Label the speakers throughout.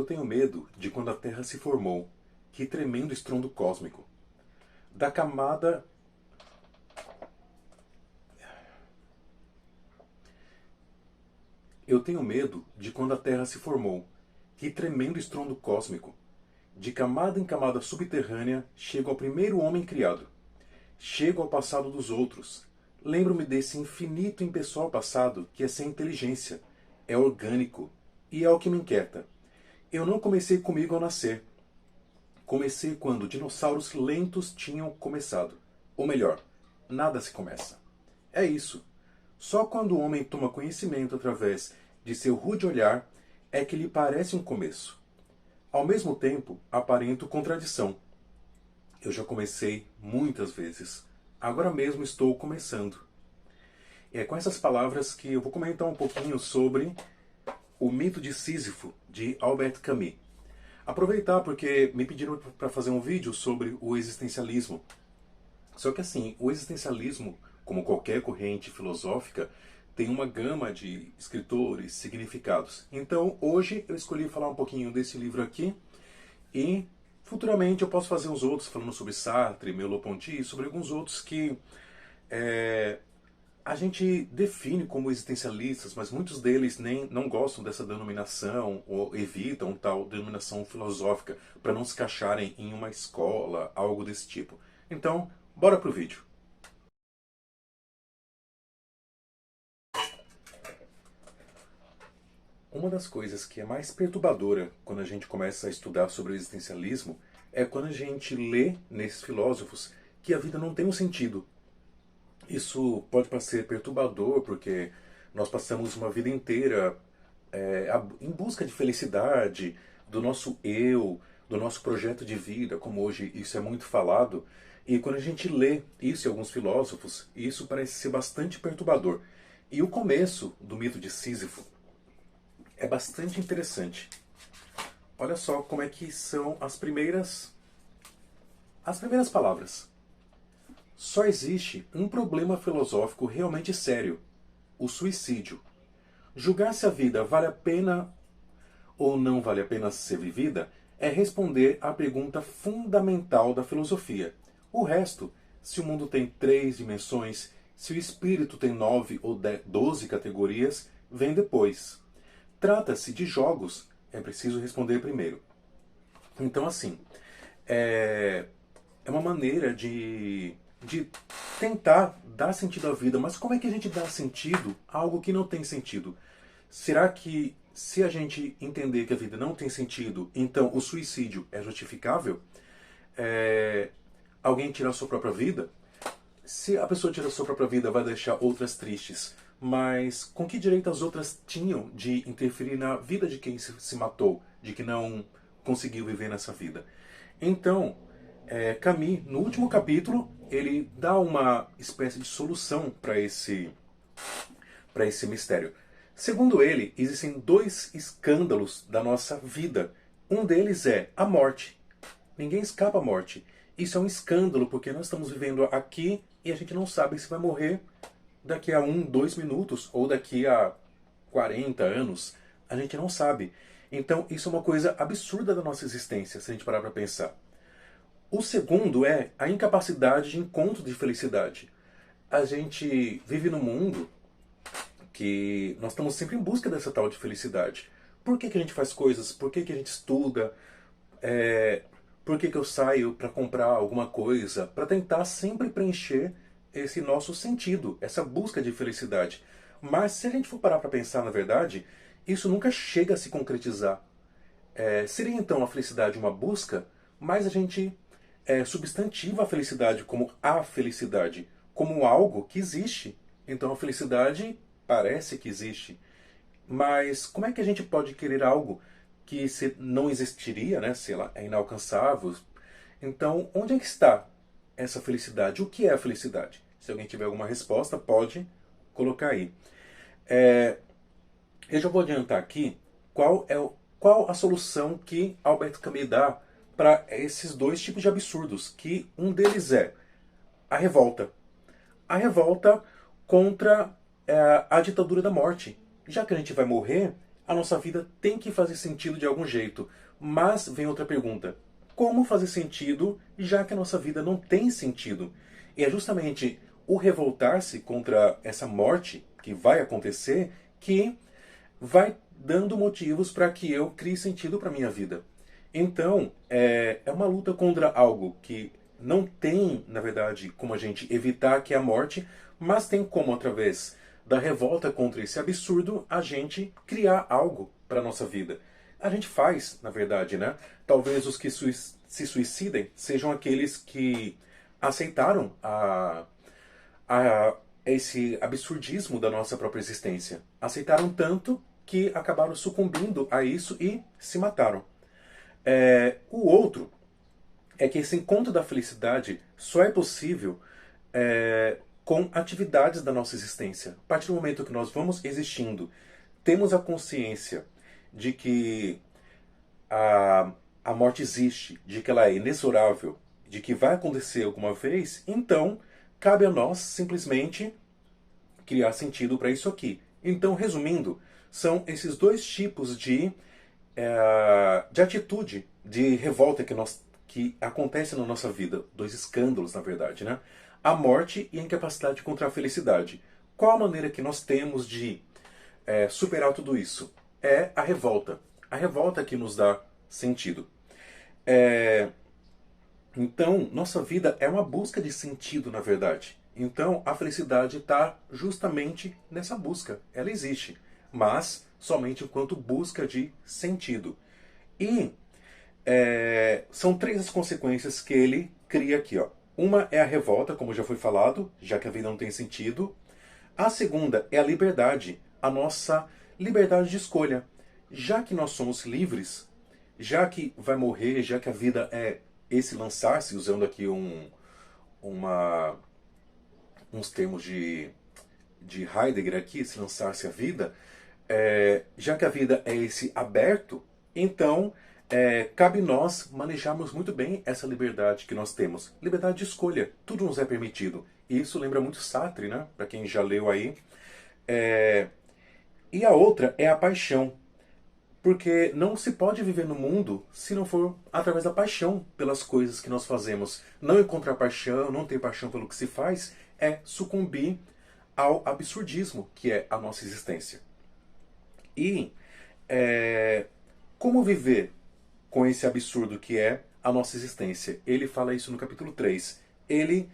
Speaker 1: Eu tenho medo de quando a Terra se formou. Que tremendo estrondo cósmico. Da camada... Eu tenho medo de quando a Terra se formou. Que tremendo estrondo cósmico. De camada em camada subterrânea, chego ao primeiro homem criado. Chego ao passado dos outros. Lembro-me desse infinito e impessoal passado que é sem inteligência, é orgânico e é o que me inquieta. Eu não comecei comigo ao nascer. Comecei quando dinossauros lentos tinham começado. Ou melhor, nada se começa. É isso. Só quando o homem toma conhecimento através de seu rude olhar é que lhe parece um começo. Ao mesmo tempo, aparento contradição. Eu já comecei muitas vezes. Agora mesmo estou começando. E é com essas palavras que eu vou comentar um pouquinho sobre o mito de Sísifo, de Albert Camus. Aproveitar porque me pediram para fazer um vídeo sobre o existencialismo. Só que assim, o existencialismo, como qualquer corrente filosófica, tem uma gama de escritores, significados. Então, hoje eu escolhi falar um pouquinho desse livro aqui e futuramente eu posso fazer uns outros falando sobre Sartre, Merleau-Ponty e sobre alguns outros que a gente define como existencialistas, mas muitos deles nem não gostam dessa denominação ou evitam tal denominação filosófica para não se encaixarem em uma escola, algo desse tipo. Então, bora pro vídeo. Uma das coisas que é mais perturbadora quando a gente começa a estudar sobre o existencialismo é quando a gente lê nesses filósofos que a vida não tem um sentido. Isso pode parecer perturbador porque nós passamos uma vida inteira em busca de felicidade, do nosso eu, do nosso projeto de vida, como hoje isso é muito falado. E quando a gente lê isso em alguns filósofos, isso parece ser bastante perturbador. E o começo do mito de Sísifo é bastante interessante. Olha só como é que são as primeiras palavras. Só existe um problema filosófico realmente sério: o suicídio. Julgar se a vida vale a pena ou não vale a pena ser vivida é responder à pergunta fundamental da filosofia. O resto, se o mundo tem 3 dimensões, se o espírito tem 9 ou 12 categorias, vem depois. Trata-se de jogos, é preciso responder primeiro. Então, assim, é uma maneira de tentar dar sentido à vida. Mas como é que a gente dá sentido a algo que não tem sentido? Será que se a gente entender que a vida não tem sentido, então o suicídio é justificável? Alguém tirar a sua própria vida? Se a pessoa tira a sua própria vida, vai deixar outras tristes. Mas com que direito as outras tinham de interferir na vida de quem se matou, de que não conseguiu viver nessa vida? Então, Camus, no último capítulo, ele dá uma espécie de solução para esse mistério. Segundo ele, existem 2 escândalos da nossa vida. Um deles é a morte. Ninguém escapa à morte. Isso é um escândalo porque nós estamos vivendo aqui e a gente não sabe se vai morrer daqui a 2 minutos ou daqui a 40 anos. A gente não sabe. Então isso é uma coisa absurda da nossa existência, se a gente parar para pensar. O segundo é a incapacidade de encontro de felicidade. A gente vive num mundo que nós estamos sempre em busca dessa tal de felicidade. Por que a gente faz coisas? Por que a gente estuda? Por que eu saio para comprar alguma coisa? Para tentar sempre preencher esse nosso sentido, essa busca de felicidade. Mas se a gente for parar para pensar, na verdade, isso nunca chega a se concretizar. Seria então a felicidade uma busca, mas a gente substantiva a felicidade como a felicidade, como algo que existe. Então a felicidade parece que existe. Mas como é que a gente pode querer algo que não existiria, né? Se ela é inalcançável? Então, onde é que está essa felicidade? O que é a felicidade? Se alguém tiver alguma resposta, pode colocar aí. Eu já vou adiantar aqui qual a solução que Albert Camus dá para esses 2 tipos de absurdos, que um deles é a revolta. A revolta contra a ditadura da morte. Já que a gente vai morrer, a nossa vida tem que fazer sentido de algum jeito. Mas vem outra pergunta: como fazer sentido já que a nossa vida não tem sentido? E é justamente o revoltar-se contra essa morte que vai acontecer que vai dando motivos para que eu crie sentido para minha vida. Então, é uma luta contra algo que não tem, na verdade, como a gente evitar que é a morte, mas tem como, através da revolta contra esse absurdo, a gente criar algo para nossa vida. A gente faz, na verdade, né? Talvez os que se suicidem sejam aqueles que aceitaram a esse absurdismo da nossa própria existência. Aceitaram tanto que acabaram sucumbindo a isso e se mataram. O outro é que esse encontro da felicidade só é possível com atividades da nossa existência. A partir do momento que nós vamos existindo, temos a consciência de que a morte existe, de que ela é inexorável, de que vai acontecer alguma vez, então cabe a nós simplesmente criar sentido para isso aqui. Então, resumindo, são esses dois tipos de atitude, de revolta que acontece na nossa vida. Dois escândalos, na verdade, né? A morte e a incapacidade contra a felicidade. Qual a maneira que nós temos de superar tudo isso? É a revolta. A revolta que nos dá sentido. Então, nossa vida é uma busca de sentido, na verdade. Então, a felicidade está justamente nessa busca. Ela existe, mas somente enquanto busca de sentido. E são três as consequências que ele cria aqui. Ó. Uma é a revolta, como já foi falado, já que a vida não tem sentido. A segunda é a liberdade, a nossa liberdade de escolha. Já que nós somos livres, já que vai morrer, já que a vida é esse lançar-se, usando aqui uns termos de Heidegger aqui, esse lançar-se à vida, já que a vida é esse aberto, então cabe nós manejarmos muito bem essa liberdade que nós temos. Liberdade de escolha, tudo nos é permitido. E isso lembra muito Sartre, né? Para quem já leu aí. E a outra é a paixão. Porque não se pode viver no mundo se não for através da paixão pelas coisas que nós fazemos. Não encontrar paixão, não ter paixão pelo que se faz, é sucumbir ao absurdismo que é a nossa existência. E como viver com esse absurdo que é a nossa existência? Ele fala isso no capítulo 3. Ele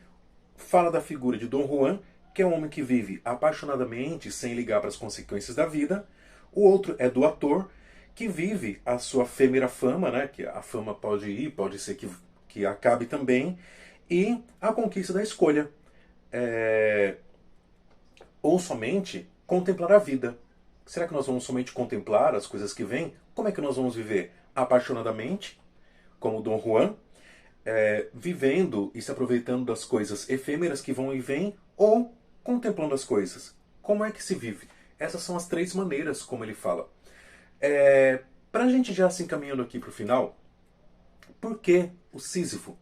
Speaker 1: fala da figura de Dom Juan, que é um homem que vive apaixonadamente, sem ligar para as consequências da vida. O outro é do ator, que vive a sua efêmera fama, né? Que a fama pode ir, pode ser que acabe também. E a conquista da escolha. Ou somente contemplar a vida. Será que nós vamos somente contemplar as coisas que vêm? Como é que nós vamos viver? Apaixonadamente, como Dom Juan, vivendo e se aproveitando das coisas efêmeras que vão e vêm, ou contemplando as coisas? Como é que se vive? Essas são as três maneiras como ele fala. Para a gente já se encaminhando aqui para o final, por que o Sísifo?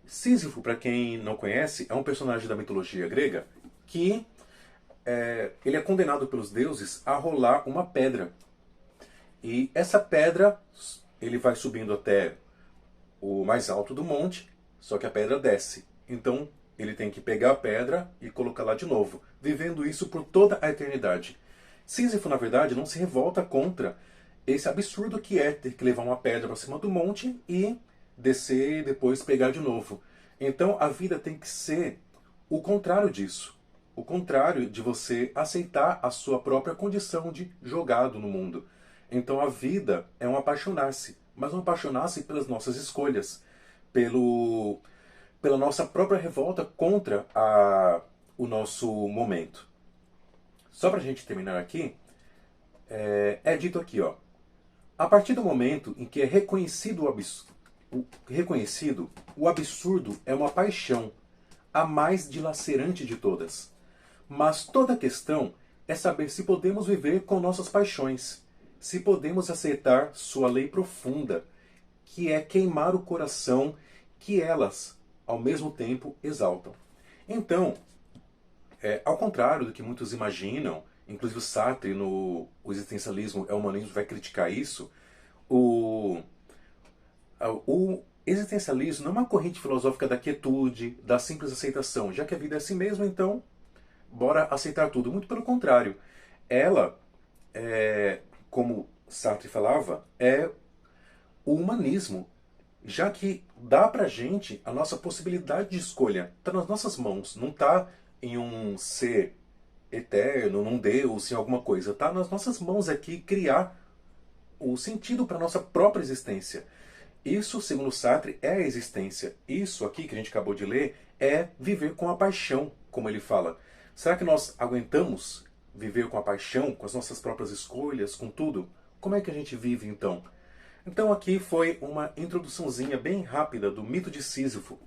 Speaker 1: Sísifo, para quem não conhece, é um personagem da mitologia grega que ele é condenado pelos deuses a rolar uma pedra. E essa pedra, ele vai subindo até o mais alto do monte, só que a pedra desce. Então ele tem que pegar a pedra e colocar lá de novo, vivendo isso por toda a eternidade. Sísifo, na verdade, não se revolta contra esse absurdo que é ter que levar uma pedra para cima do monte e descer e depois pegar de novo. Então a vida tem que ser o contrário disso. O contrário de você aceitar a sua própria condição de jogado no mundo. Então a vida é um apaixonar-se, mas um apaixonar-se pelas nossas escolhas, pela nossa própria revolta contra o nosso momento. Só para a gente terminar aqui, é dito aqui, ó. A partir do momento em que é reconhecido o absurdo é uma paixão, a mais dilacerante de todas. Mas toda a questão é saber se podemos viver com nossas paixões, se podemos aceitar sua lei profunda, que é queimar o coração que elas, ao mesmo tempo, exaltam. Então, ao contrário do que muitos imaginam inclusive o Sartre no O Existencialismo é o Humanismo vai criticar isso, o, o existencialismo não é uma corrente filosófica da quietude, da simples aceitação. Já que a vida é assim mesmo, então bora aceitar tudo. Muito pelo contrário. Ela, como Sartre falava, é o humanismo, já que dá pra gente a nossa possibilidade de escolha. Está nas nossas mãos, não está em um ser eterno, num Deus, em alguma coisa. Está nas nossas mãos aqui criar o sentido para a nossa própria existência. Isso, segundo Sartre, é a existência. Isso aqui que a gente acabou de ler é viver com a paixão, como ele fala. Será que nós aguentamos viver com a paixão, com as nossas próprias escolhas, com tudo? Como é que a gente vive então? Então aqui foi uma introduçãozinha bem rápida do Mito de Sísifo.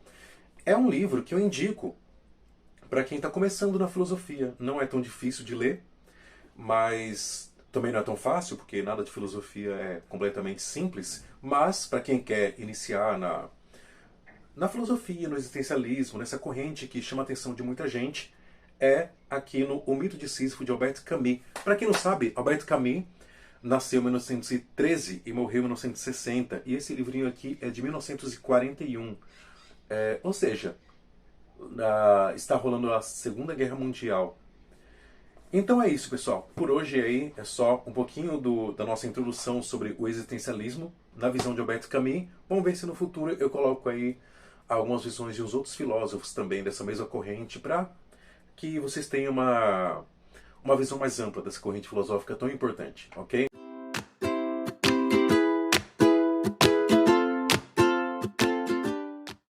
Speaker 1: É um livro que eu indico para quem está começando na filosofia. Não é tão difícil de ler, mas também não é tão fácil, porque nada de filosofia é completamente simples. Mas para quem quer iniciar na filosofia, no existencialismo, nessa corrente que chama a atenção de muita gente, é aqui no O Mito de Sísifo, de Albert Camus. Para quem não sabe, Albert Camus nasceu em 1913 e morreu em 1960. E esse livrinho aqui é de 1941. Ou seja, está rolando a Segunda Guerra Mundial. Então é isso, pessoal. Por hoje aí é só um pouquinho da nossa introdução sobre o existencialismo na visão de Albert Camus. Vamos ver se no futuro eu coloco aí algumas visões de uns outros filósofos também dessa mesma corrente para que vocês tenham uma visão mais ampla dessa corrente filosófica tão importante, ok?